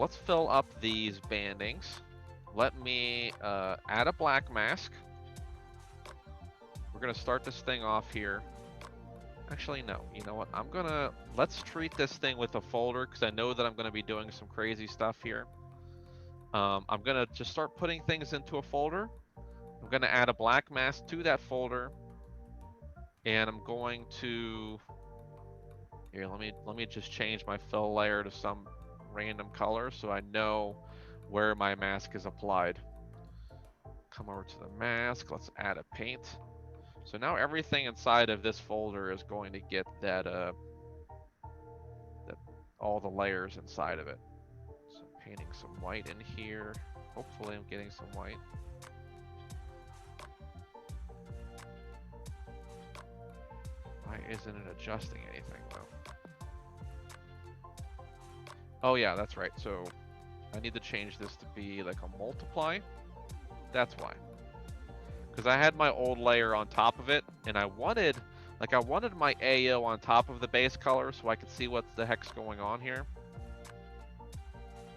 Let's fill up these bandings. Let me add a black mask. We're gonna start this thing off here. Actually, no. You know what? Let's treat this thing with a folder because I know that I'm gonna be doing some crazy stuff here. I'm gonna just start putting things into a folder. I'm gonna add a black mask to that folder, and I'm going to here. Let me just change my fill layer to some random color so I know where my mask is applied. Come over to the mask. Let's add a paint. So now everything inside of this folder is going to get that all the layers inside of it. So I'm painting some white in here. Hopefully I'm getting some white. Why isn't it adjusting anything though? Oh yeah, that's right. So I need to change this to be like a multiply. That's why. Because I had my old layer on top of it, and I wanted my AO on top of the base color so I could see what the heck's going on here.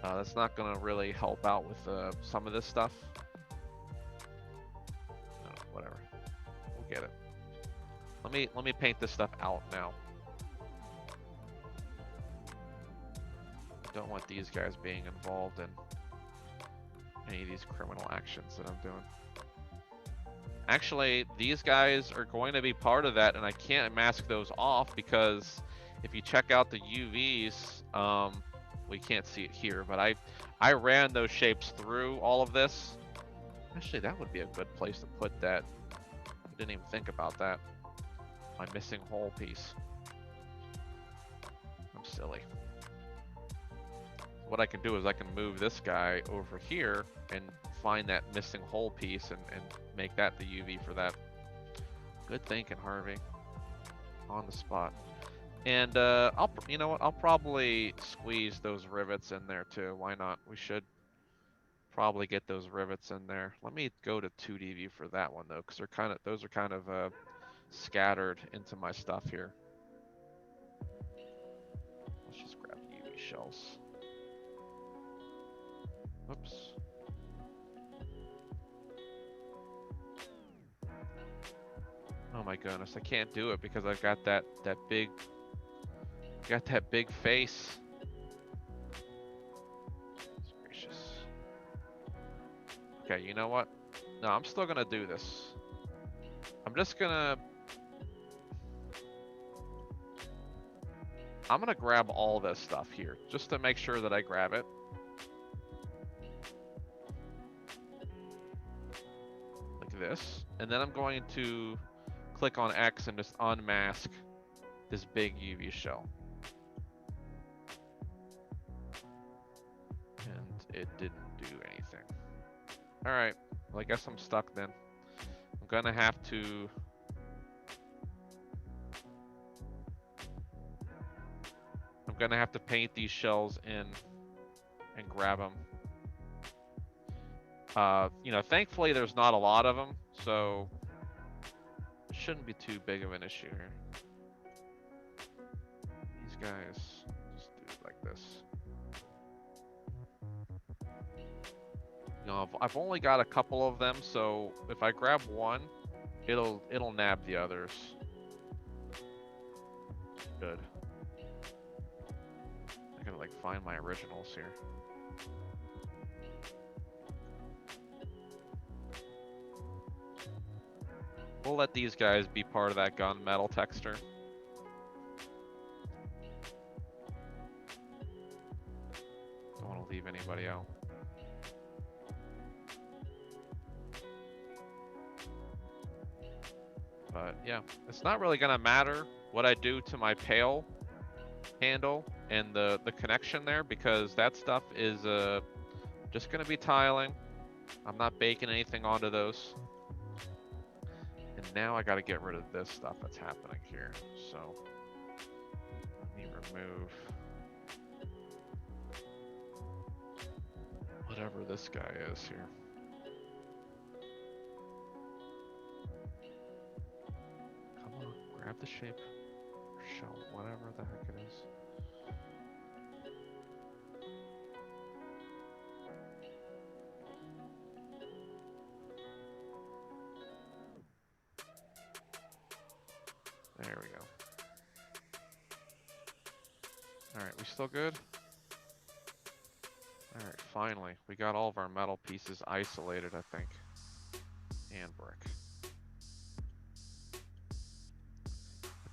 That's not going to really help out with some of this stuff. No, whatever. We'll get it. Let me paint this stuff out now. I don't want these guys being involved in any of these criminal actions that I'm doing. Actually, these guys are going to be part of that, and I can't mask those off because if you check out the UVs, we can't see it here, but I ran those shapes through all of this. Actually, that would be a good place to put that. I didn't even think about that. My missing hole piece. I'm silly. What I can do is I can move this guy over here and find that missing hole piece and make that the UV for that. Good thinking, Harvey. On the spot. And you know what? I'll probably squeeze those rivets in there too. Why not? We should probably get those rivets in there. Let me go to 2D view for that one though, because those are kind of scattered into my stuff here. Let's just grab the UV shells. Oops. Oh my goodness, I can't do it because I've got that big face. Gracious. Okay, you know what? No, I'm still gonna do this. I'm gonna grab all this stuff here just to make sure that I grab it. Like this. And then I'm going to click on X and just unmask this big UV shell. And it didn't do anything. Alright, well I guess I'm stuck then. I'm gonna have to paint these shells in and grab them. You know, thankfully there's not a lot of them, so it shouldn't be too big of an issue here. These guys just do it like this. You know, I've only got a couple of them, so if I grab one, it'll nab the others. Good. I gotta like find my originals here. We'll let these guys be part of that gunmetal texture. Don't want to leave anybody out. But yeah, it's not really gonna matter what I do to my pail handle and the connection there because that stuff is just gonna be tiling. I'm not baking anything onto those. And now I gotta get rid of this stuff that's happening here. So let me remove whatever this guy is here. Come on, grab the shape, shell, whatever the heck it is. Alright, we still good? Alright, finally. We got all of our metal pieces isolated, I think. And brick.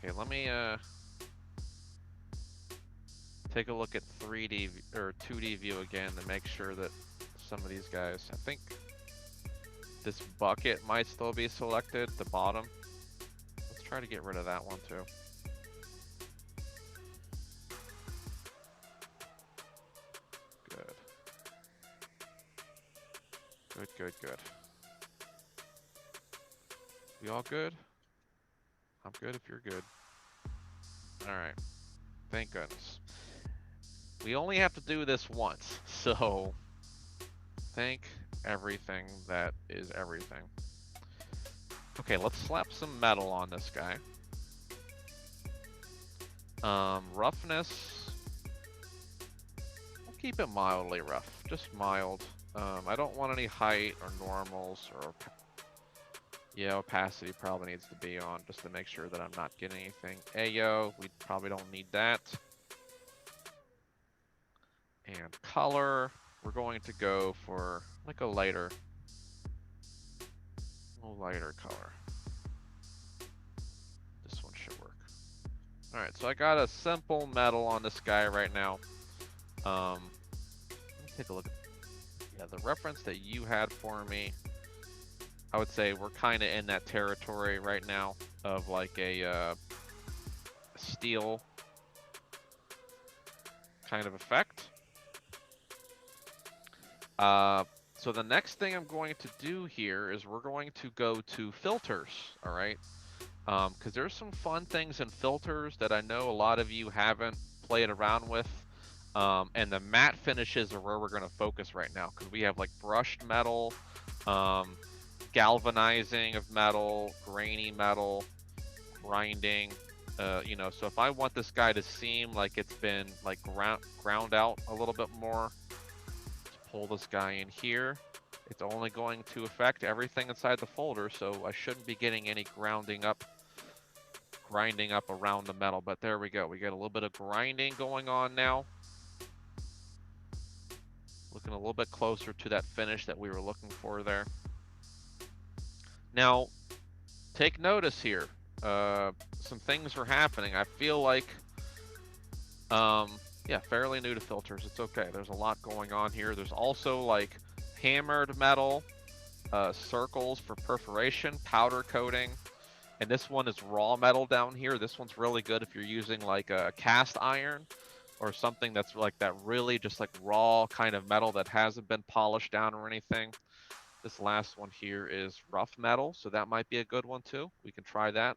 Okay, let me take a look at 3D or 2D view again to make sure that some of these guys, I think this bucket might still be selected, the bottom. Let's try to get rid of that one too. Good. Good, good, good. We all good? I'm good if you're good. Alright. Thank goodness. We only have to do this once, so thank everything that is everything. Okay, let's slap some metal on this guy. Roughness. We'll keep it mildly rough, just mild. I don't want any height or normals or... Yeah, opacity probably needs to be on just to make sure that I'm not getting anything. Ayo, we probably don't need that. And color, we're going to go for like a lighter color. This one should work. All right, so I got a simple metal on this guy right now. Let me take a look. Yeah, the reference that you had for me, I would say we're kind of in that territory right now of like a steel kind of effect. So the next thing I'm going to do here is we're going to go to filters, all right? Because there's some fun things in filters that I know a lot of you haven't played around with. And the matte finishes are where we're going to focus right now, because we have like brushed metal, galvanizing of metal, grainy metal, grinding. You know, so if I want this guy to seem like it's been like ground out a little bit more, pull this guy in here. It's only going to affect everything inside the folder, so I shouldn't be getting any grinding up around the metal. But there we go. We get a little bit of grinding going on now. Looking a little bit closer to that finish that we were looking for there. Now, take notice here. Some things are happening. I feel like, yeah, fairly new to filters. It's okay. There's a lot going on here. There's also like hammered metal, circles for perforation, powder coating, and this one is raw metal down here. This one's really good if you're using like a cast iron or something that's like that really just like raw kind of metal that hasn't been polished down or anything. This last one here is rough metal, so that might be a good one too. We can try that.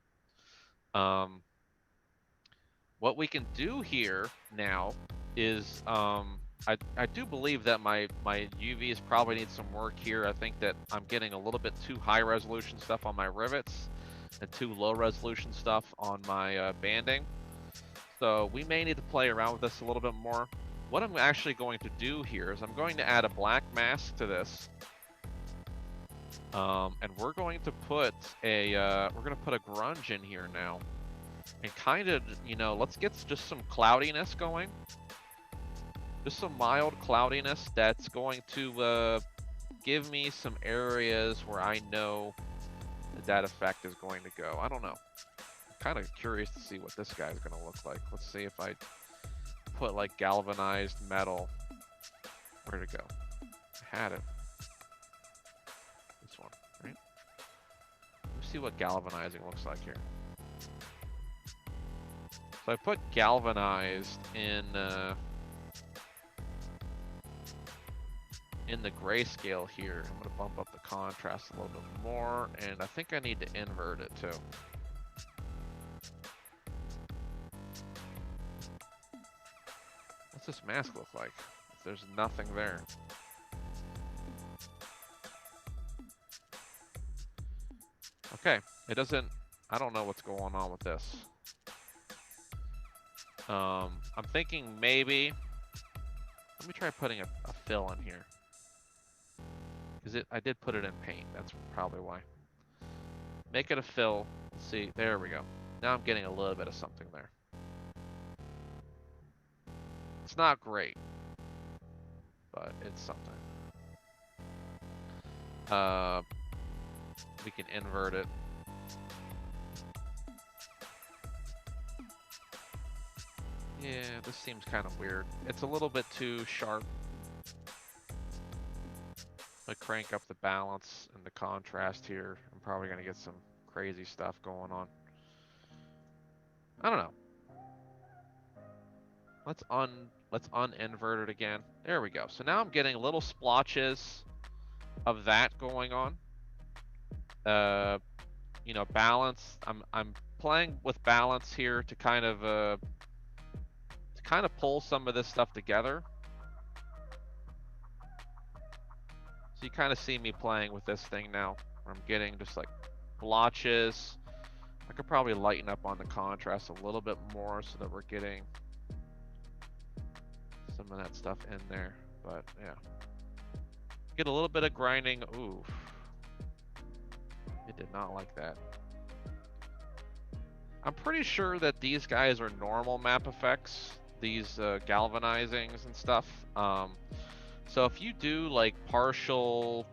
What we can do here now is, I do believe that my UVs probably need some work here. I think that I'm getting a little bit too high resolution stuff on my rivets and too low resolution stuff on my banding. So we may need to play around with this a little bit more. What I'm actually going to do here is I'm going to add a black mask to this. And we're going to put a grunge in here now. And kind of, you know, let's get just some cloudiness going. Just some mild cloudiness that's going to give me some areas where I know that effect is going to go. I don't know. I'm kind of curious to see what this guy's going to look like. Let's see if I put like galvanized metal. Where'd it go? I had it. This one, right? Let's see what galvanizing looks like here. So I put galvanized in the grayscale here. I'm gonna bump up the contrast a little bit more, and I think I need to invert it too. What's this mask look like? If there's nothing there. Okay, it doesn't, I don't know what's going on with this. I'm thinking maybe, let me try putting a fill in here. I did put it in paint, that's probably why. Make it a fill, let's see, there we go. Now I'm getting a little bit of something there. It's not great, but it's something. We can invert it. Yeah, this seems kind of weird. It's a little bit too sharp. I crank up the balance and the contrast here. I'm probably gonna get some crazy stuff going on. I don't know. Let's uninvert it again. There we go. So now I'm getting little splotches of that going on. You know, balance. I'm playing with balance here to kind of pull some of this stuff together. So you kind of see me playing with this thing now. Where I'm getting just like blotches. I could probably lighten up on the contrast a little bit more so that we're getting some of that stuff in there. But yeah, get a little bit of grinding. Ooh, it did not like that. I'm pretty sure that these guys are normal map effects, these galvanizings and stuff. So if you do like partial,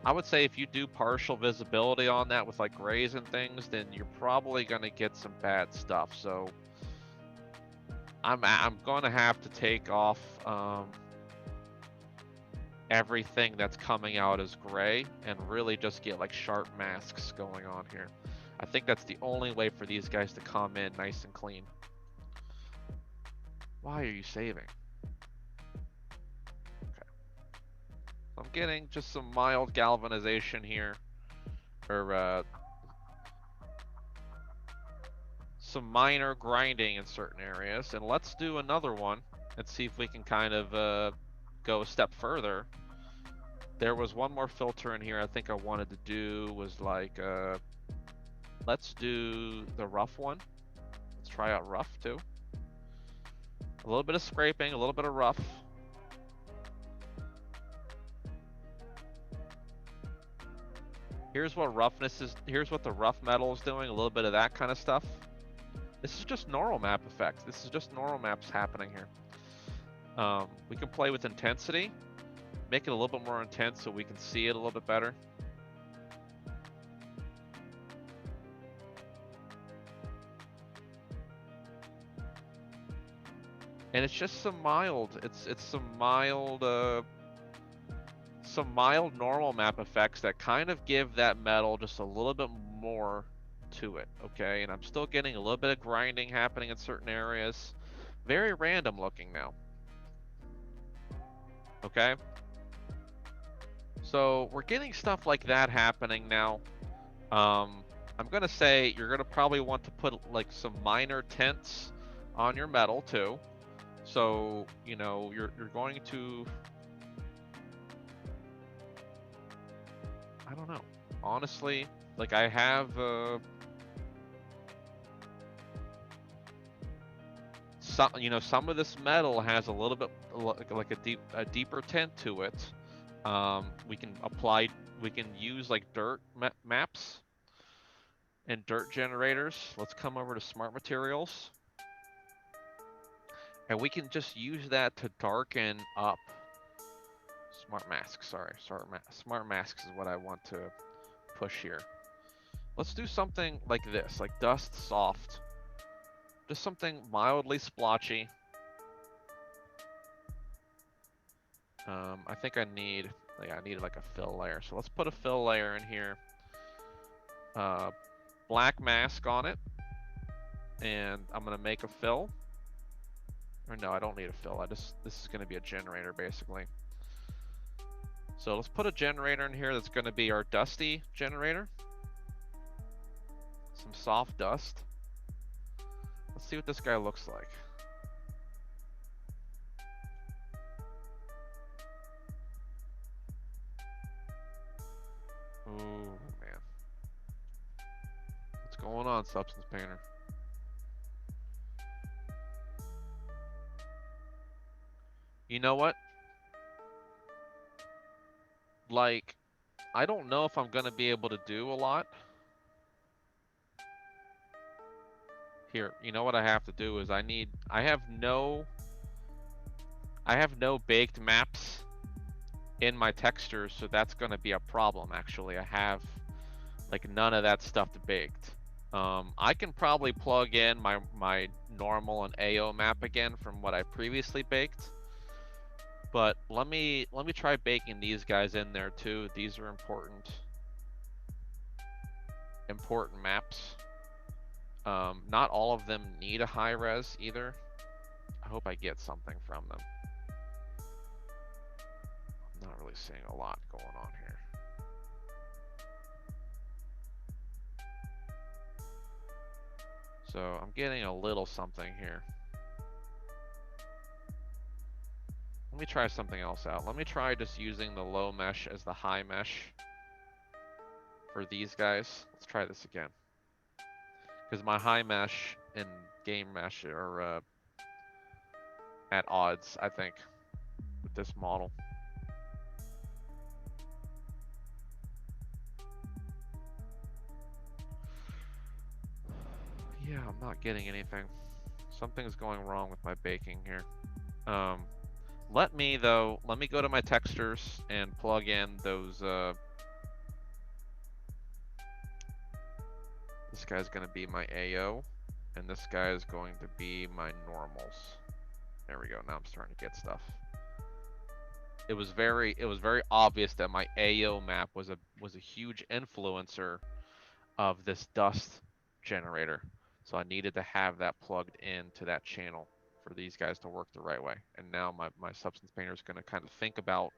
I would say if you do partial visibility on that with like grays and things, then you're probably gonna get some bad stuff. So I'm gonna have to take off everything that's coming out as gray and really just get like sharp masks going on here. I think that's the only way for these guys to come in nice and clean. Why are you saving? Okay. So I'm getting just some mild galvanization here, or some minor grinding in certain areas. And let's do another one and see if we can kind of go a step further. There was one more filter in here I think I wanted to do, was like, let's do the rough one. Let's try out rough too. A little bit of scraping, a little bit of rough. Here's what roughness is, here's what the rough metal is doing, a little bit of that kind of stuff. This is just normal map effects. This is just normal maps happening here. We can play with intensity, make it a little bit more intense so we can see it a little bit better. And it's just some mild, it's some mild normal map effects that kind of give that metal just a little bit more to it, okay? And I'm still getting a little bit of grinding happening in certain areas. Very random looking now. Okay? So we're getting stuff like that happening now. I'm gonna say you're gonna probably want to put like some minor tints on your metal too. So, you know, you're going to, I don't know. Honestly, like I have some, you know, some of this metal has a little bit like a deeper tint to it. We can use like dirt maps and dirt generators. Let's come over to smart materials. And we can just use that to darken up. Smart masks, sorry. Smart masks is what I want to push here. Let's do something like this, like dust soft. Just something mildly splotchy. I think I need like a fill layer. So let's put a fill layer in here. Black mask on it. And I'm gonna make a fill. Or no, I don't need a fill. This is gonna be a generator basically. So let's put a generator in here that's gonna be our dusty generator. Some soft dust. Let's see what this guy looks like. Oh man. What's going on, Substance Painter? You know what? Like, I don't know if I'm gonna be able to do a lot. Here, you know what I have to do is I have no I have no baked maps in my textures, so that's going to be a problem. Actually, I have like none of that stuff baked. I can probably plug in my normal and AO map again from what I previously baked. But let me try baking these guys in there too. These are important maps. Not all of them need a high res either. I hope I get something from them. I'm not really seeing a lot going on here. So I'm getting a little something here. Let me try something else out. Let me try just using the low mesh as the high mesh for these guys. Let's try this again. Because my high mesh and game mesh are at odds, I think, with this model. Yeah, I'm not getting anything. Something's going wrong with my baking here. Let me go to my textures and plug in those, this guy's gonna be my AO, and this guy is going to be my normals. There we go, now I'm starting to get stuff. It was very obvious that my AO map was a huge influencer of this dust generator. So I needed to have that plugged into that channel for these guys to work the right way. And now my substance painter is going to kind of think about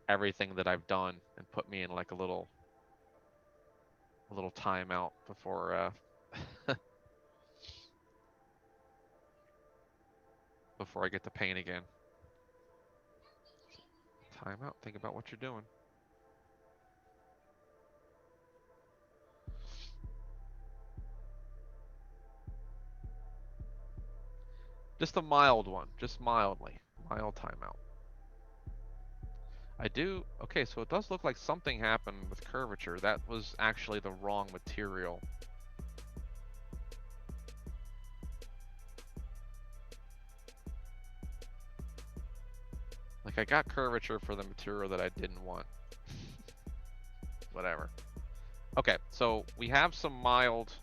everything that I've done and put me in like a little timeout before before I get to paint again. Timeout. Think about what you're doing. Just a mild one, just mildly. Mild timeout. Okay, so it does look like something happened with curvature. That was actually the wrong material. Like I got curvature for the material that I didn't want. Whatever. Okay, so we have some mild...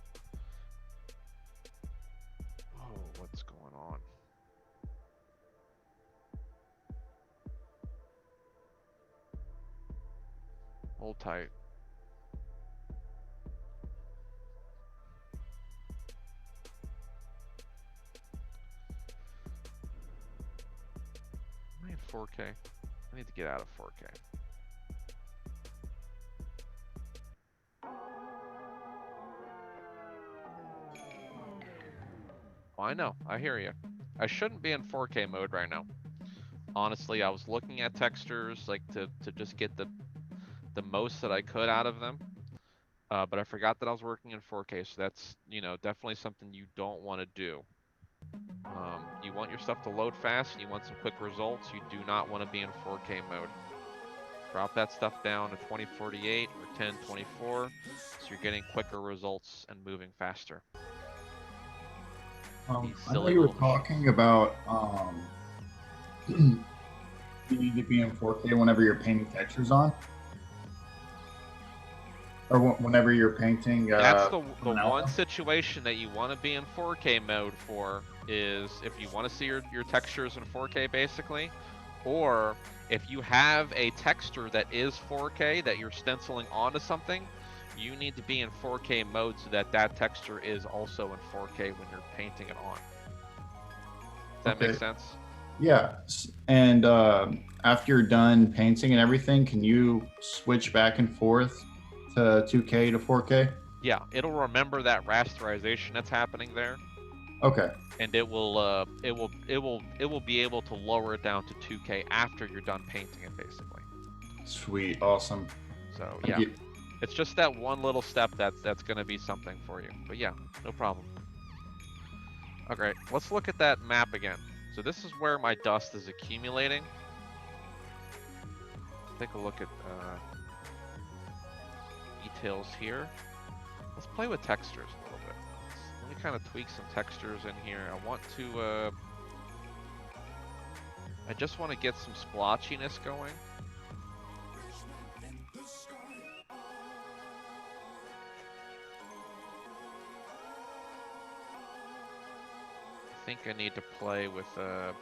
Oh, what's going on? Hold tight. Am I in 4K? I need to get out of 4K. Oh, I know. I hear you. I shouldn't be in 4K mode right now. Honestly, I was looking at textures like to just get the most that I could out of them. But I forgot that I was working in 4K, so that's, you know, definitely something you don't want to do. You want your stuff to load fast and you want some quick results. You do not want to be in 4K mode. Drop that stuff down to 2048 or 1024 so you're getting quicker results and moving faster. I know you were talking about you need to be in 4K whenever you're painting textures on, or whenever you're painting. That's the one situation that you want to be in 4K mode for is if you want to see your textures in 4K basically, or if you have a texture that is 4K that you're stenciling onto something, you need to be in 4K mode so that that texture is also in 4K when you're painting it on. Does that make sense? Yeah. And after you're done painting and everything, can you switch back and forth to 2K to 4K? Yeah, it'll remember that rasterization that's happening there. Okay. And it will be able to lower it down to 2K after you're done painting it, basically. Sweet, awesome. So yeah, it's just that one little step that's going to be something for you. But yeah, no problem. Okay, let's look at that map again. So this is where my dust is accumulating. Take a look at details here. Let's play with textures a little bit. Let me kind of tweak some textures in here. I want to I just want to get some splotchiness going. I think I need to play with some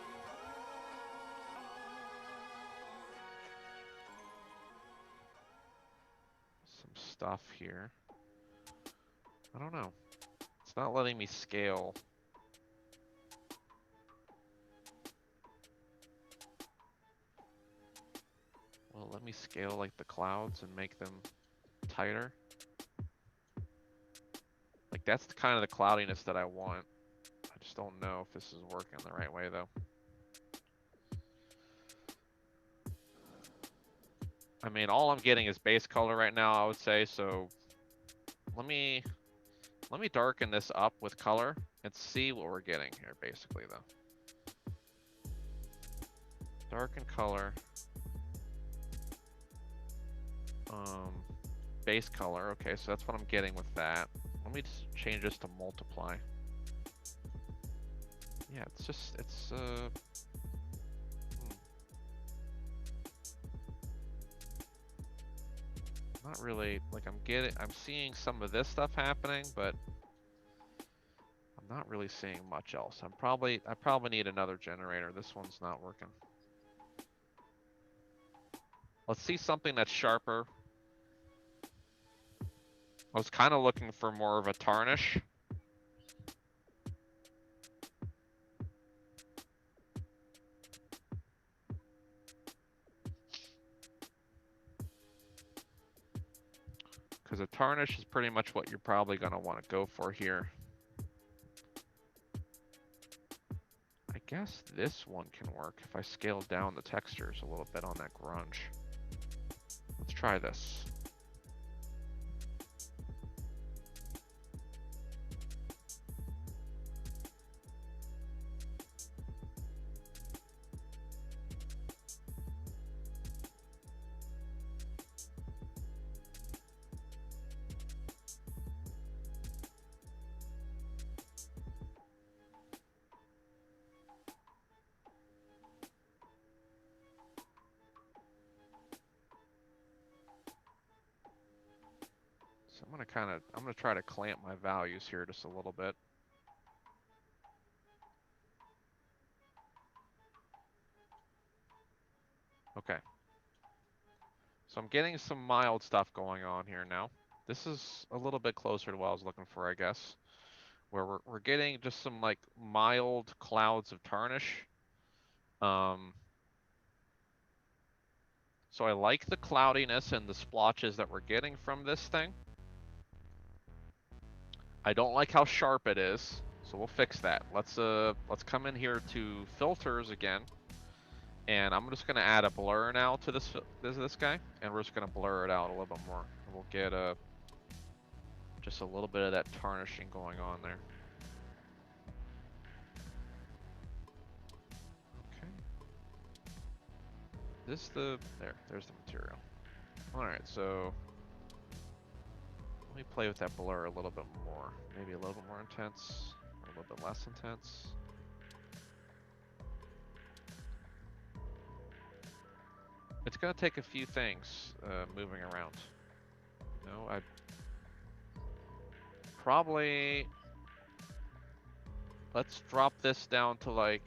stuff here. I don't know. It's not letting me scale. Well, let me scale like the clouds and make them tighter. Like that's kind of the cloudiness that I want. I just don't know if this is working the right way though. I mean, all I'm getting is base color right now, I would say, so let me darken this up with color and see what we're getting here basically though. Darken color. Base color. Okay, so that's what I'm getting with that. Let me just change this to multiply. Yeah, it's not really, like I'm seeing some of this stuff happening, but I'm not really seeing much else. I probably need another generator. This one's not working. Let's see something that's sharper. I was kind of looking for more of a tarnish. Because a tarnish is pretty much what you're probably going to want to go for here. I guess this one can work if I scale down the textures a little bit on that grunge. Let's try this. So I'm gonna try to clamp my values here just a little bit. Okay. So I'm getting some mild stuff going on here now. This is a little bit closer to what I was looking for, I guess. Where we're getting just some like mild clouds of tarnish. So I like the cloudiness and the splotches that we're getting from this thing. I don't like how sharp it is, so we'll fix that. Let's come in here to filters again, and I'm just gonna add a blur now to this guy, and we're just gonna blur it out a little bit more. And we'll get just a little bit of that tarnishing going on there. Okay. There's the material. All right, so let me play with that blur a little bit more. Maybe a little bit more intense, a little bit less intense. It's gonna take a few things moving around. You know, I probably, let's drop this down to like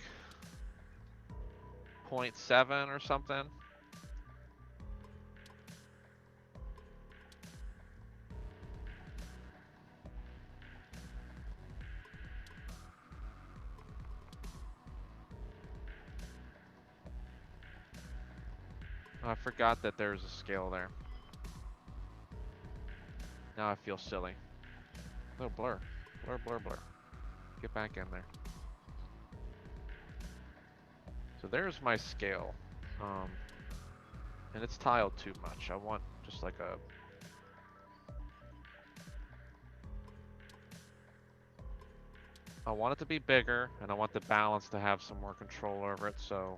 0.7 or something. I forgot that there's a scale there. Now I feel silly. No, blur. Blur, blur, blur. Get back in there. So there's my scale. And it's tiled too much. I want just like a... I want it to be bigger, and I want the balance to have some more control over it, so...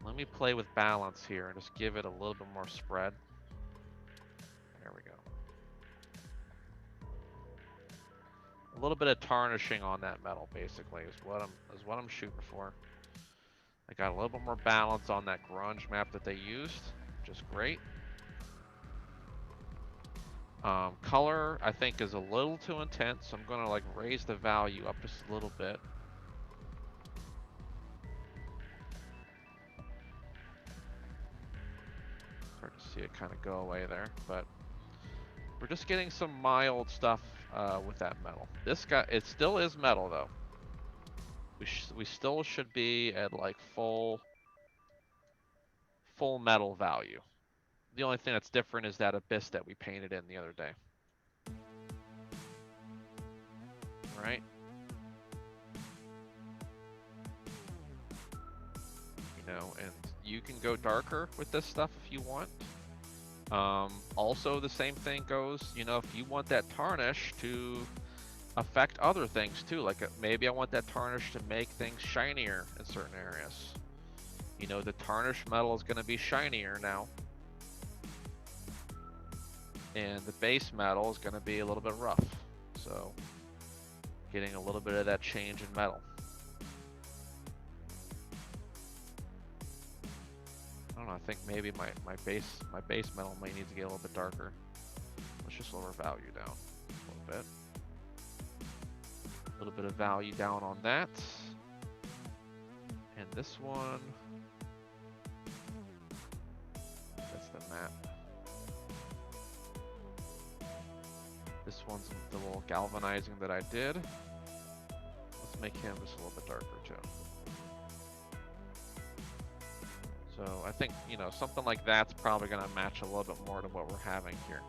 let me play with balance here and just give it a little bit more spread. There we go. A little bit of tarnishing on that metal, basically, is what I'm shooting for. I got a little bit more balance on that grunge map that they used, which is great. Color, I think, is a little too intense, so I'm gonna like raise the value up just a little bit. Hard to see it kind of go away there, but we're just getting some mild stuff with that metal. This guy, it still is metal though. We still should be at like full metal value. The only thing that's different is that abyss that we painted in the other day. Right? You know, and you can go darker with this stuff if you want. Also, the same thing goes, you know, if you want that tarnish to affect other things too, like maybe I want that tarnish to make things shinier in certain areas. You know, the tarnished metal is going to be shinier now. And the base metal is going to be a little bit rough. So, getting a little bit of that change in metal. I don't know, I think maybe my base metal might need to get a little bit darker. Let's just lower value down a little bit. A little bit of value down on that. And this one, that's the map. This one's the little galvanizing that I did. Let's make him just a little bit darker too. So I think, you know, something like that's probably going to match a little bit more to what we're having here.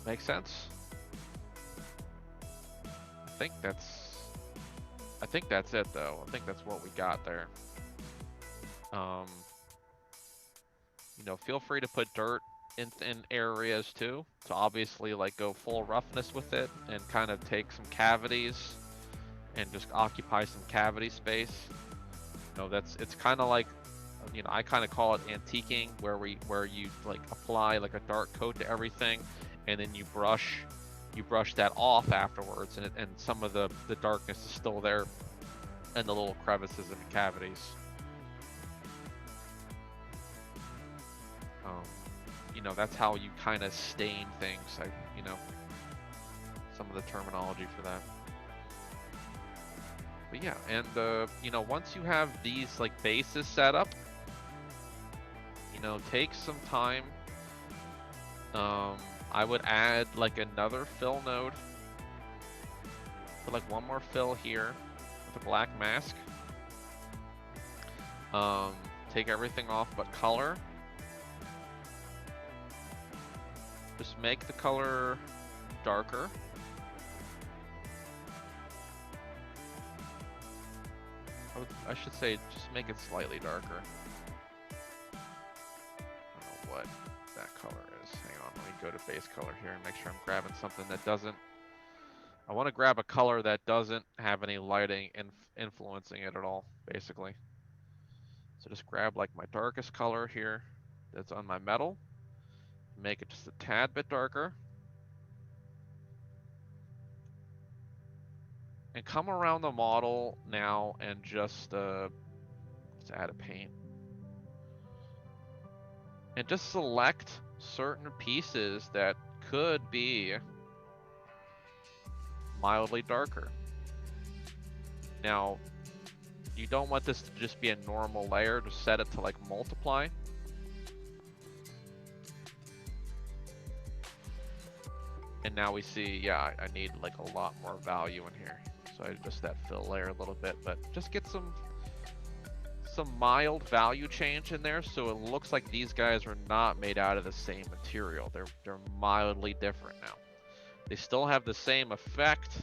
Make sense? I think that's it though. I think that's what we got there. You know, feel free to put dirt in areas too. To obviously like go full roughness with it and kind of take some cavities and just occupy some cavity space. You know, it's kind of like, you know, I kind of call it antiquing, where you like apply like a dark coat to everything, and then you brush that off afterwards, and some of the darkness is still there in the little crevices and the cavities. You know, that's how you kind of stain things. You know, some of the terminology for that. But yeah, and you know, once you have these like bases set up, you know, take some time. I would add like another fill node. Put like one more fill here with a black mask. Take everything off but color. Just make the color darker. I should say just make it slightly darker. I don't know what that color is. Hang on, let me go to base color here and make sure I'm grabbing something that doesn't... I want to grab a color that doesn't have any lighting influencing it at all, basically. So just grab like my darkest color here that's on my metal. Make it just a tad bit darker. And come around the model now and just let's add a paint. And just select certain pieces that could be mildly darker. Now, you don't want this to just be a normal layer, just set it to like multiply. And now we see, yeah, I need like a lot more value in here. So I just that fill layer a little bit, but just get some mild value change in there, so it looks like these guys are not made out of the same material. They're mildly different now. They still have the same effect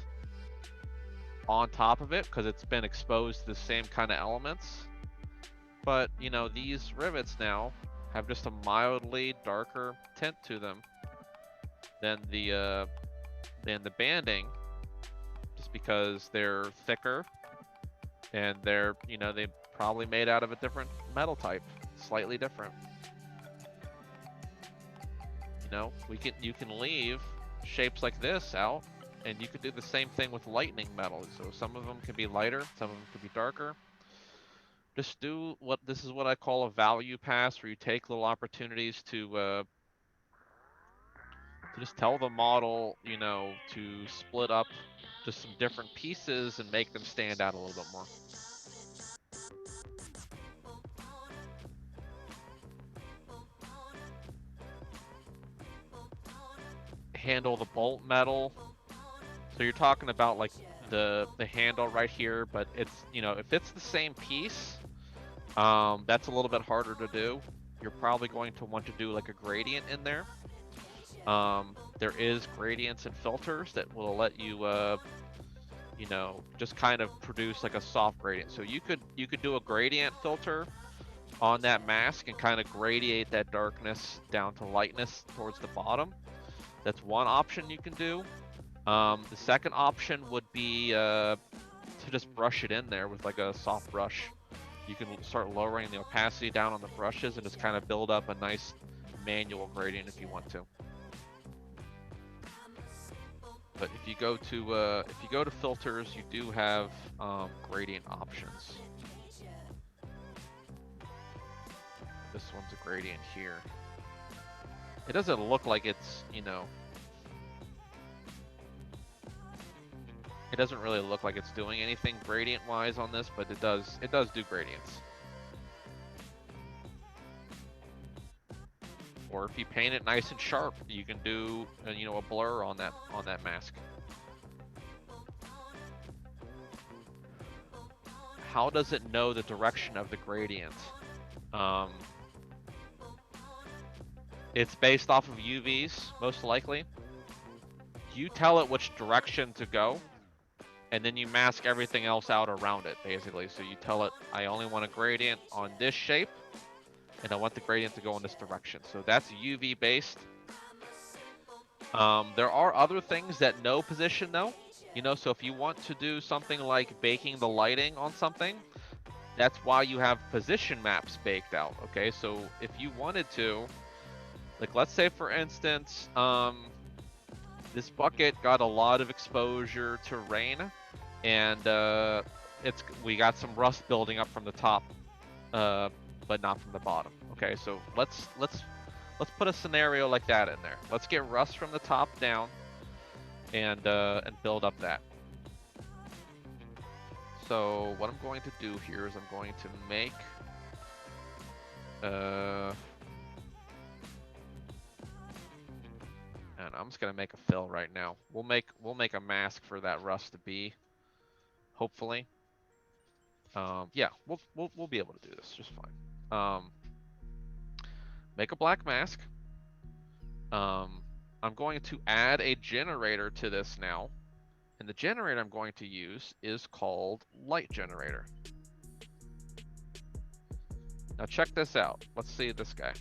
on top of it because it's been exposed to the same kind of elements. But you know, these rivets now have just a mildly darker tint to them than the banding, just because they're thicker and they're, you know, they probably made out of a different metal type, slightly different. You know, you can leave shapes like this out, and you could do the same thing with lightning metals. So some of them can be lighter, some of them could be darker. Just do this is what I call a value pass, where you take little opportunities to just tell the model, you know, to split up just some different pieces and make them stand out a little bit more. Handle the bolt metal. So you're talking about like the handle right here, but it's, you know, if it's the same piece, that's a little bit harder to do. You're probably going to want to do like a gradient in there. There is gradients and filters that will let you, you know, just kind of produce like a soft gradient. So you could do a gradient filter on that mask and kind of gradiate that darkness down to lightness towards the bottom. That's one option you can do. The second option would be to just brush it in there with like a soft brush. You can start lowering the opacity down on the brushes and just kind of build up a nice manual gradient if you want to. But if you go to filters, you do have gradient options. This one's a gradient here. It doesn't look like it's, you know, it doesn't really look like it's doing anything gradient-wise on this, but it does do gradients. Or if you paint it nice and sharp, you can do, you know, a blur on that mask. How does it know the direction of the gradient? It's based off of UVs, most likely. You tell it which direction to go, and then you mask everything else out around it, basically. So you tell it, I only want a gradient on this shape, and I want the gradient to go in this direction. So that's UV based. There are other things that know position though. You know, so if you want to do something like baking the lighting on something, that's why you have position maps baked out, okay? So if you wanted to, like let's say for instance, this bucket got a lot of exposure to rain, and we got some rust building up from the top, but not from the bottom. Okay, so let's put a scenario like that in there. Let's get rust from the top down, and build up that. So what I'm going to do here is I'm going to make and I'm just gonna make a fill right now. We'll make a mask for that rust to be, hopefully. Yeah, we'll be able to do this just fine. Make a black mask. I'm going to add a generator to this now, and the generator I'm going to use is called light generator. Now check this out. Let's see this guy.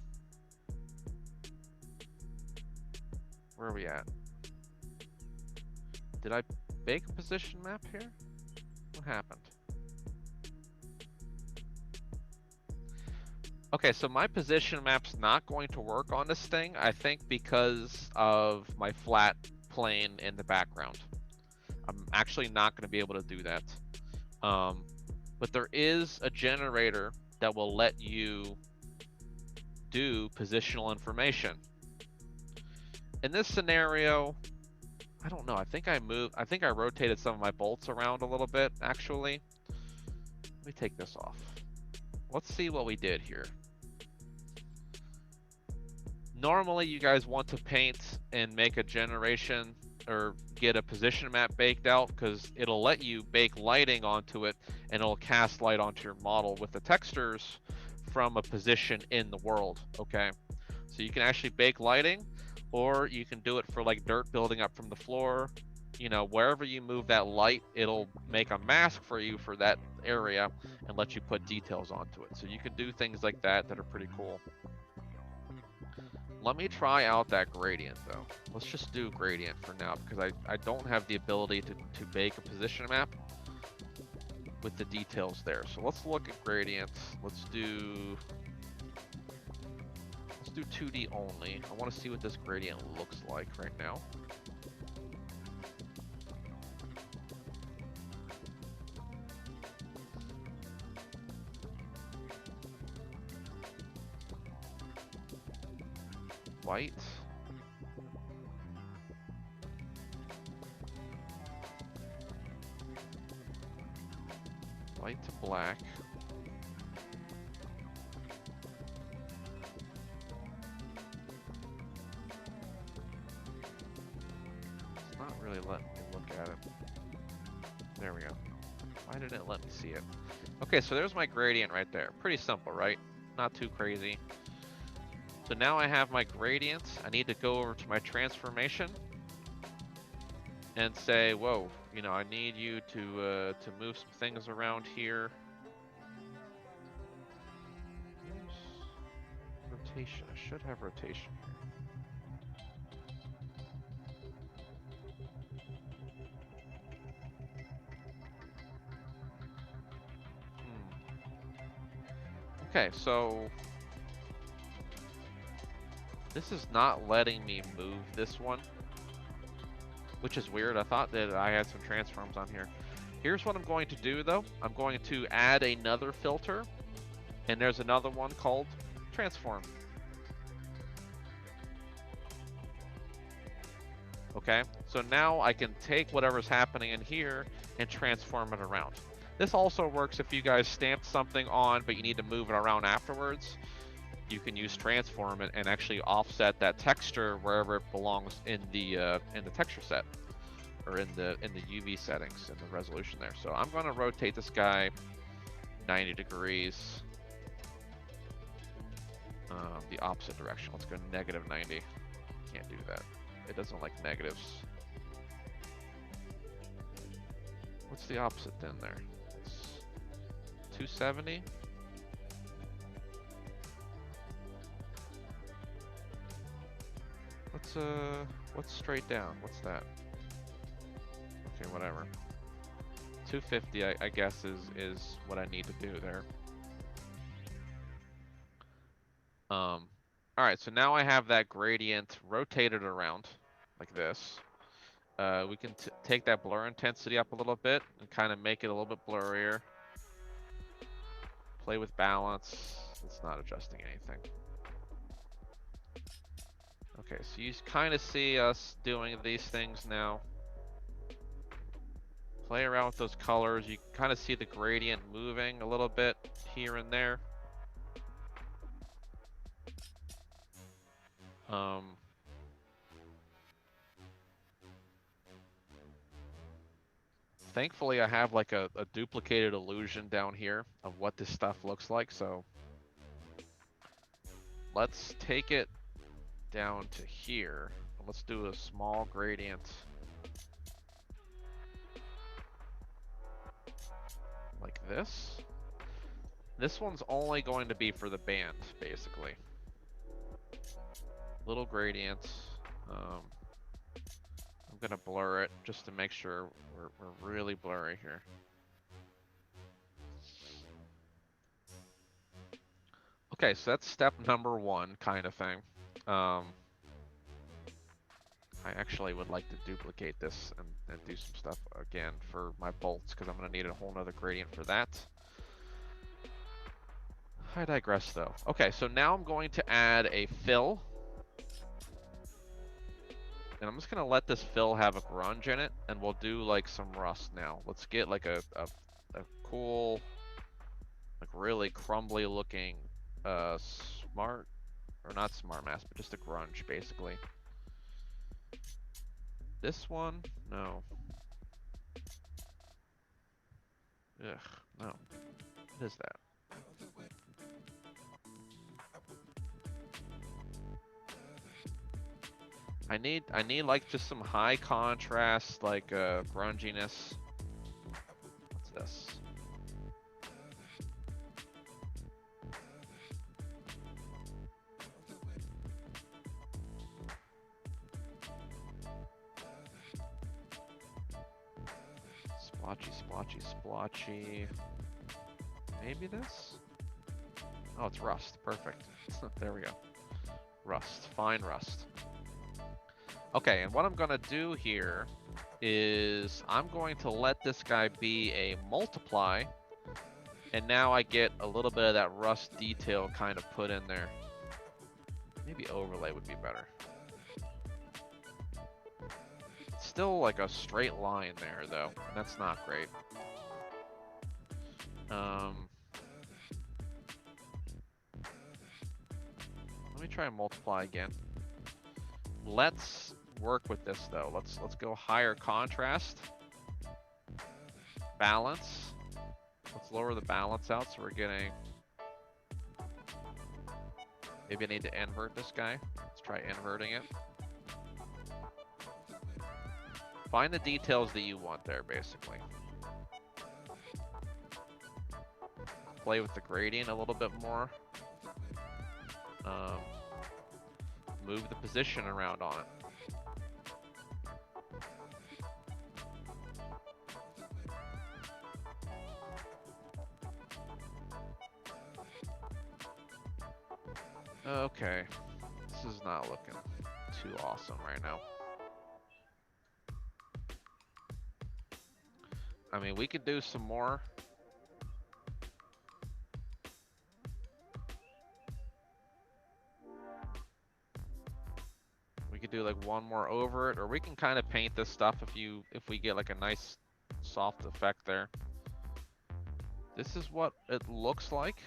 Where are we at? Did I bake a position map here? What happened? Okay, so my position map's not going to work on this thing, I think because of my flat plane in the background. I'm actually not going to be able to do that. But there is a generator that will let you do positional information. In this scenario, I don't know. I think I rotated some of my bolts around a little bit, actually. Let me take this off. Let's see what we did here. Normally, you guys want to paint and make a generation or get a position map baked out, because it'll let you bake lighting onto it, and it'll cast light onto your model with the textures from a position in the world, okay? So you can actually bake lighting, or you can do it for like dirt building up from the floor. You know, wherever you move that light, it'll make a mask for you for that area and let you put details onto it. So you can do things like that that are pretty cool. Let me try out that gradient though. Let's just do gradient for now, because I don't have the ability to bake a position map. with the details there. So let's look at gradients. Let's do 2D only. I want to see what this gradient looks like right now. White. White to black. It's not really letting me look at it. There we go. Why didn't it let me see it? Okay, so there's my gradient right there. Pretty simple, right? Not too crazy. So now I have my gradient. I need to go over to my transformation and say, whoa, you know, I need you to move some things around here. Rotation. I should have rotation here. Okay, so this is not letting me move this one, which is weird. I thought that I had some transforms on here. Here's what I'm going to do though. I'm going to add another filter, and there's another one called transform. Okay, so now I can take whatever's happening in here and transform it around. This also works if you guys stamped something on, but you need to move it around afterwards. You can use transform and actually offset that texture wherever it belongs in the texture set, or in the UV settings, in the resolution there. So I'm going to rotate this guy 90 degrees, the opposite direction. Let's go -90. Can't do that. It doesn't like negatives. What's the opposite then there? It's 270. What's straight down? What's that? Okay, whatever. 250, I guess, is what I need to do there. All right, so now I have that gradient rotated around like this. We can take that blur intensity up a little bit and kind of make it a little bit blurrier. Play with balance. It's not adjusting anything. Okay, so you kind of see us doing these things now. Play around with those colors. You can kind of see the gradient moving a little bit here and there. Thankfully, I have like a duplicated illusion down here of what this stuff looks like. So let's take it down to here. Let's do a small gradient like this. This one's only going to be for the band, basically. Little gradients. I'm gonna blur it just to make sure we're really blurry here. Okay, so that's step number 1 kind of thing. I actually would like to duplicate this and do some stuff again for my bolts, because I'm gonna need a whole nother gradient for that. I digress though. Okay, so now I'm going to add a fill. And I'm just gonna let this fill have a grunge in it, and we'll do like some rust now. Let's get like a cool, like really crumbly looking smart, or not smart mask, but just a grunge basically. This one, no. Ugh, no. What is that? I need like just some high contrast, like grunginess. What's this? Splotchy, splotchy, splotchy. Maybe this? Oh, it's rust. Perfect. There we go. Rust. Fine rust. Okay, and what I'm going to do here is I'm going to let this guy be a multiply. And now I get a little bit of that rust detail kind of put in there. Maybe overlay would be better. It's still like a straight line there, though. And that's not great. Let me try and multiply again. Let's work with this though. Let's go higher contrast. Balance. Let's lower the balance out so we're getting. Maybe I need to invert this guy. Let's try inverting it. Find the details that you want there, basically. Play with the gradient a little bit more. Move the position around on it. Okay, this is not looking too awesome right now. I mean, we could do some more. We could do like one more over it, or we can kind of paint this stuff if we get like a nice soft effect there. This is what it looks like.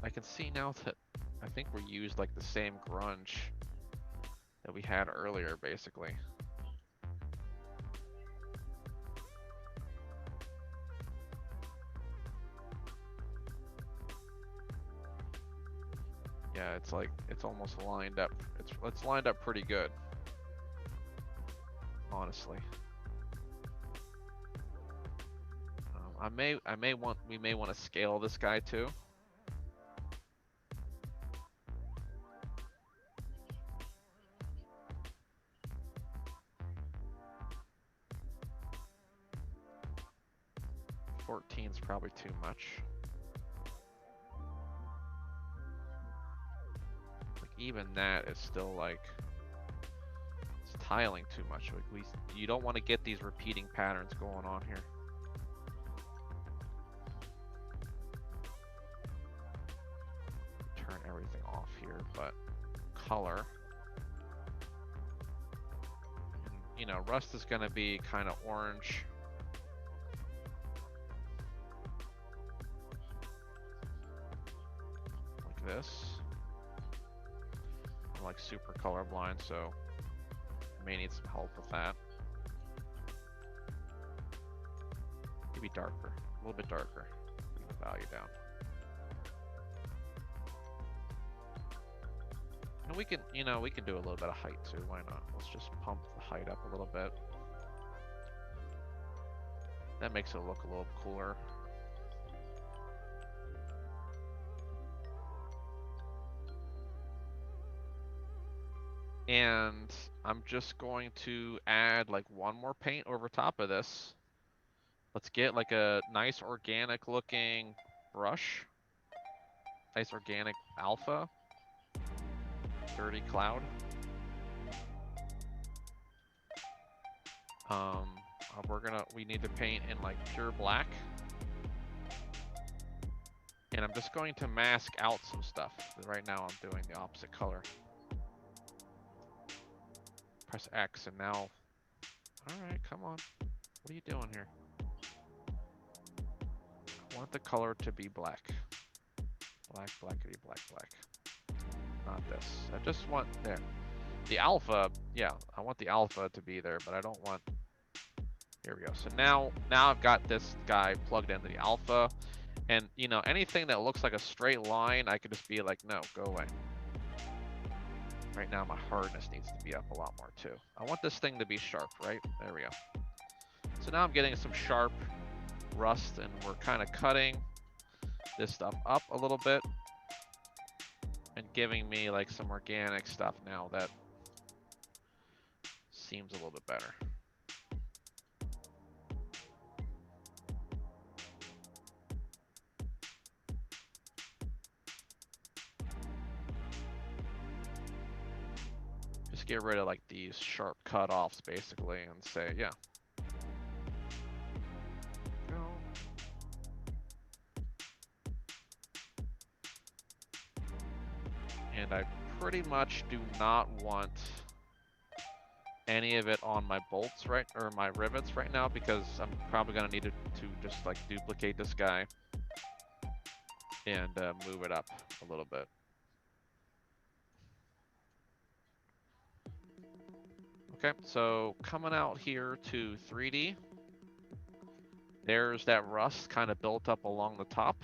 I can see now that I think we used like the same grunge that we had earlier, basically. Yeah, it's like it's almost lined up. It's lined up pretty good, honestly. We may want to scale this guy too. Is probably too much. Like even that is still like it's tiling too much. Like you don't want to get these repeating patterns going on here. Turn everything off here, but color. And, you know, rust is going to be kind of orange. This. I'm like super colorblind, so I may need some help with that. Maybe darker, a little bit darker. Bring the value down. And we can, you know, we can do a little bit of height too. Why not? Let's just pump the height up a little bit. That makes it look a little cooler. And I'm just going to add like one more paint over top of this. Let's get like a nice organic looking brush. Nice organic alpha. Dirty cloud. We need to paint in like pure black. And I'm just going to mask out some stuff. Right now I'm doing the opposite color. Press X and now, alright, come on. What are you doing here? I want the color to be black. Black, blackity, black, black. Not this. I just want, there. The alpha, yeah, I want the alpha to be there, but I don't want, here we go. So now I've got this guy plugged into the alpha, and you know, anything that looks like a straight line, I could just be like, no, go away. Right now my hardness needs to be up a lot more too. I want this thing to be sharp, right? There we go. So now I'm getting some sharp rust, and we're kind of cutting this stuff up a little bit and giving me like some organic stuff now that seems a little bit better. just get rid of like these sharp cutoffs basically and say, yeah. Go. And I pretty much do not want any of it on my bolts or my rivets right now, because I'm probably gonna need to just like duplicate this guy and move it up a little bit. Okay, so coming out here to 3D, there's that rust kind of built up along the top.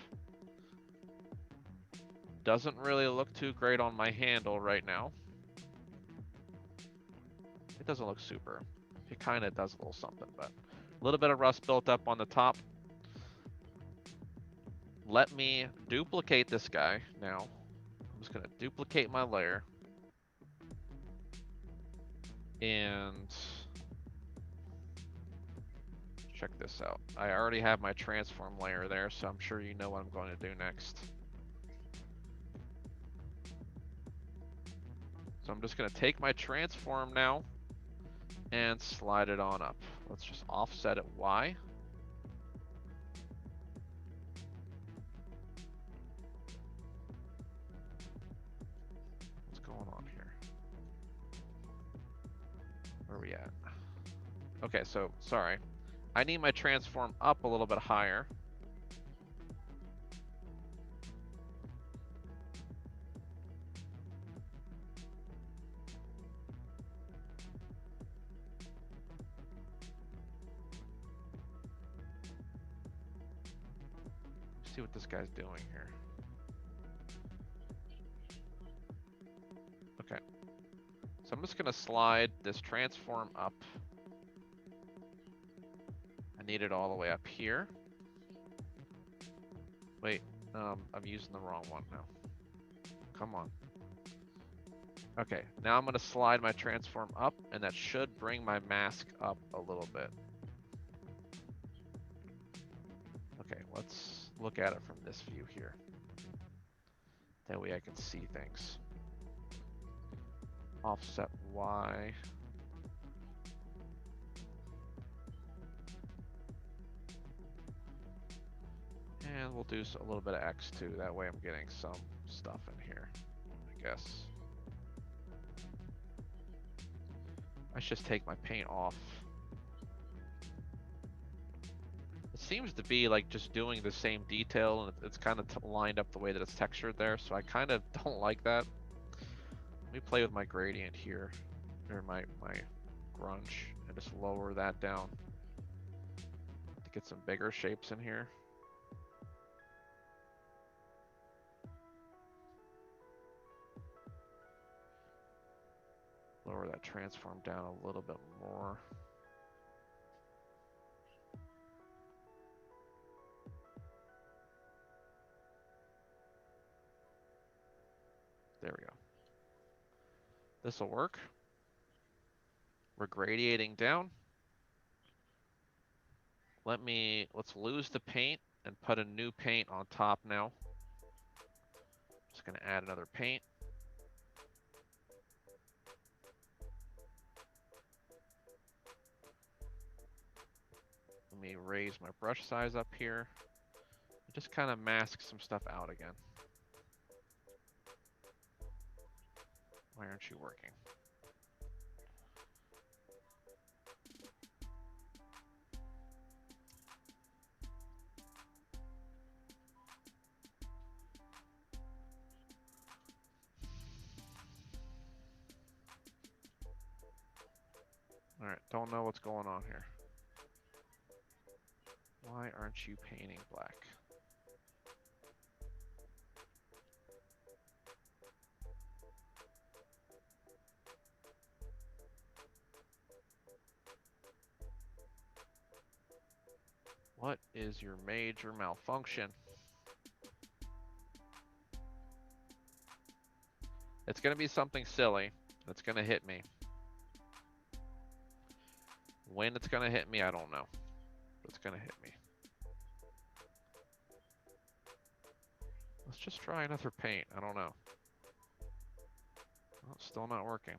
Doesn't really look too great on my handle right now. It doesn't look super. It kind of does a little something, but a little bit of rust built up on the top. Let me duplicate this guy now. I'm just gonna duplicate my layer. And check this out. I already have my transform layer there, so I'm sure you know what I'm going to do next. So I'm just gonna take my transform now and slide it on up. Let's just offset it Y. What's going on here? Where are we at? Okay, so sorry. I need my transform up a little bit higher. Let's see what this guy's doing here. Okay. So I'm just gonna slide this transform up. I need it all the way up here. Wait, I'm using the wrong one now. Come on. Okay, now I'm gonna slide my transform up, and that should bring my mask up a little bit. Okay, let's look at it from this view here. That way I can see things. Offset Y. And we'll do a little bit of X too. That way I'm getting some stuff in here, I guess. I should just take my paint off. It seems to be like just doing the same detail, and it's kind of lined up the way that it's textured there, so I kind of don't like that. Let me play with my gradient here, or my grunge, and just lower that down to get some bigger shapes in here. Lower that transform down a little bit more. There we go. This will work. We're gradiating down. Let's lose the paint and put a new paint on top now. Just gonna add another paint. Let me raise my brush size up here. Just kind of mask some stuff out again. Why aren't you working? Alright, don't know what's going on here. Why aren't you painting black? What is your major malfunction? It's gonna be something silly that's gonna hit me. When it's gonna hit me, I don't know. But it's gonna hit me. Let's just try another paint. I don't know. Oh, still not working.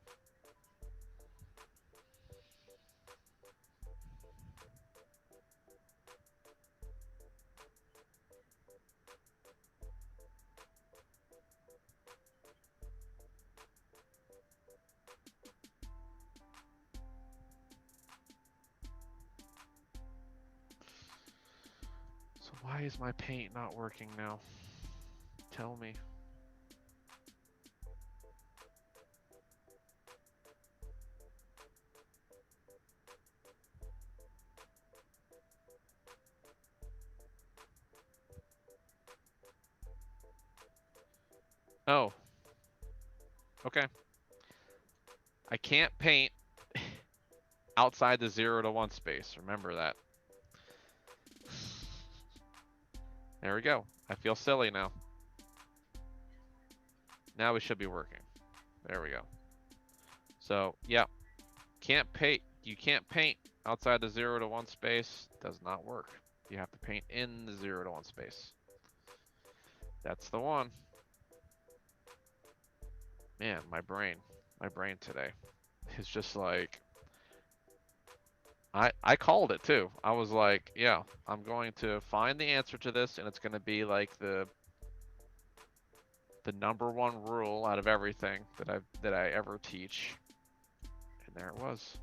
Why is my paint not working now? Tell me. Oh. Okay. I can't paint outside the 0 to 1 space. Remember that. There we go. I feel silly now. Now we should be working. There we go. So, yeah. Can't paint. You can't paint outside the 0 to 1 space. Does not work. You have to paint in the 0 to 1 space. That's the one. Man, my brain today is just like, I called it too. I was like, yeah, I'm going to find the answer to this, and it's going to be like the #1 rule out of everything that I ever teach. And there it was.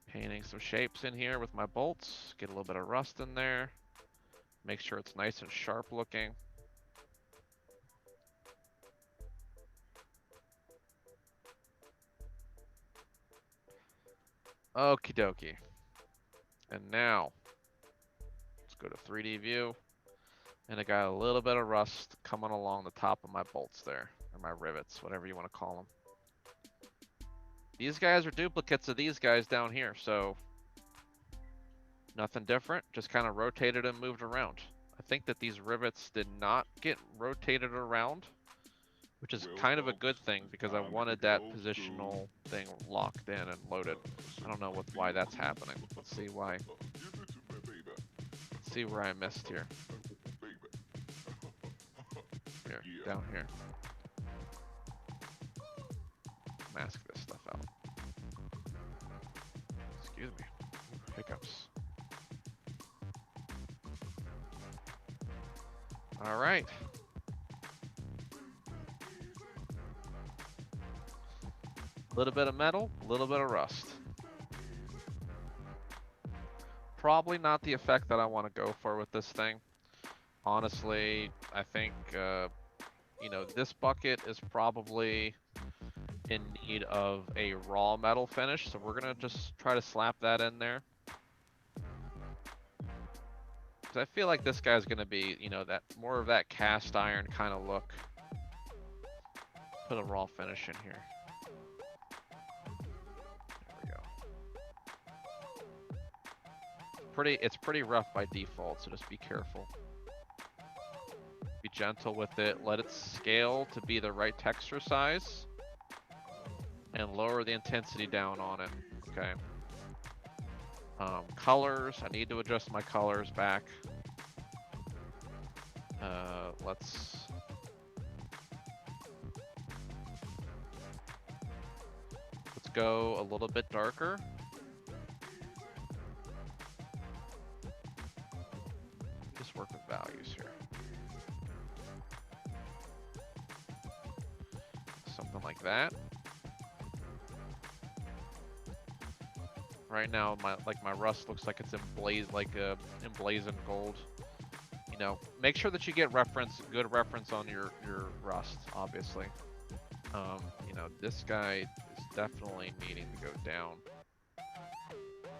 Painting some shapes in here with my bolts. Get a little bit of rust in there. Make sure it's nice and sharp looking. Okie dokie. And now, let's go to 3D view. And I got a little bit of rust coming along the top of my bolts there. Or my rivets, whatever you want to call them. These guys are duplicates of these guys down here, so nothing different. Just kind of rotated and moved around. I think that these rivets did not get rotated around, which is kind of a good thing because I wanted that positional thing locked in and loaded. I don't know why that's happening. Let's see why. Let's see where I missed here. Here, down here. Mask this stuff out. Excuse me. Hiccups. All right. A little bit of metal, a little bit of rust. Probably not the effect that I want to go for with this thing. Honestly, I think, you know, this bucket is probably in need of a raw metal finish, so we're gonna just try to slap that in there. Because I feel like this guy's gonna be, you know, that more of that cast iron kind of look. Put a raw finish in here. There we go. It's pretty rough by default, so just be careful. Be gentle with it. Let it scale to be the right texture size. And lower the intensity down on it. Okay. Colors. I need to adjust my colors back. Let's go a little bit darker. Just work with values here. Something like that. Right now, my rust looks like it's emblazoned gold. You know, make sure that you get good reference on your rust, obviously. You know, this guy is definitely needing to go down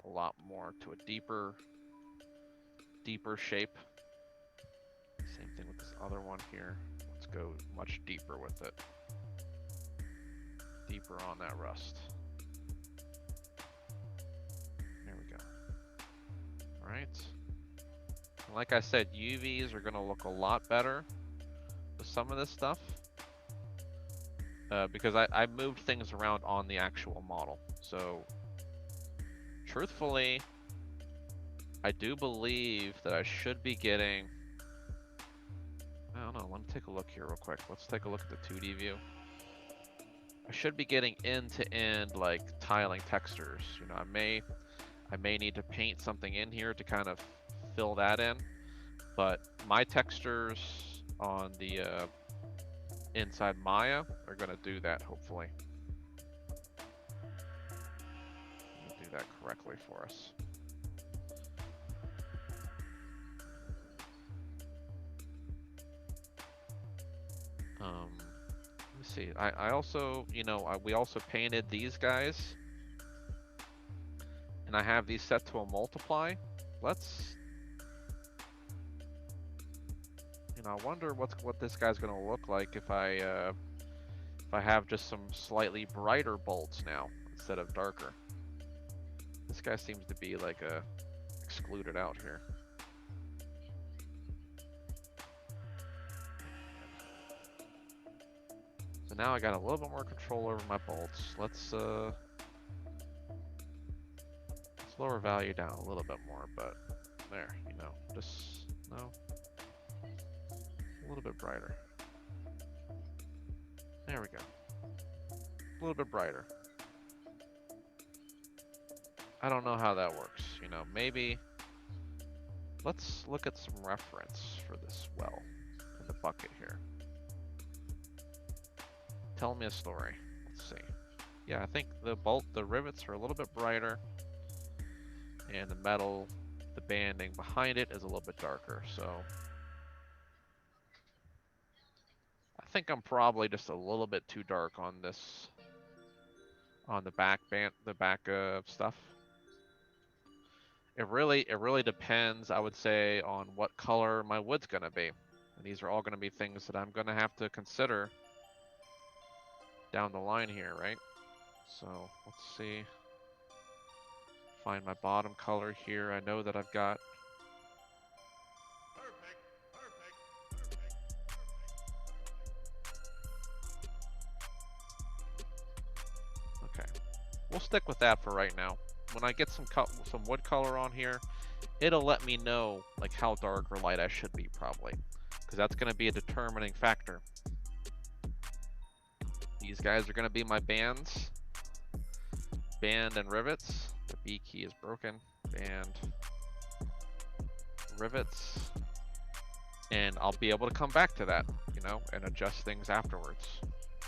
a lot more to a deeper shape. Same thing with this other one here. Let's go much deeper with it. Deeper on that rust. There we go. All right. And like I said, UVs are going to look a lot better with some of this stuff. Because I moved things around on the actual model. So, truthfully, I do believe that I should be getting... I don't know, let me take a look here real quick. Let's take a look at the 2D view. I should be getting end-to-end, like, tiling textures. You know, I may need to paint something in here to kind of fill that in. But my textures on the... inside Maya are going to do that, hopefully. Do that correctly for us. Let me see. I also, you know, we also painted these guys, and I have these set to a multiply. Let's, you know, I wonder what this guy's gonna look like if I have just some slightly brighter bolts now instead of darker. This guy seems to be like excluded out here. So now I got a little bit more control over my bolts. Let's lower value down a little bit more, but there, you know, just no, a little bit brighter. There we go. A little bit brighter. I don't know how that works, you know, maybe let's look at some reference for this well in the bucket here. Tell me a story. Let's see. Yeah, I think the rivets are a little bit brighter, and the metal, the banding behind it is a little bit darker, so I think I'm probably just a little bit too dark on this, on the back stuff. It really depends, I would say, on what color my wood's gonna be. And these are all gonna be things that I'm gonna have to consider down the line here, right? So let's see. Find my bottom color here. I know that I've got. Okay, we'll stick with that for right now. When I get some wood color on here, it'll let me know like how dark or light I should be probably, because that's going to be a determining factor. These guys are going to be my bands, band and rivets. The B key is broken. Band, rivets, and I'll be able to come back to that, you know, and adjust things afterwards.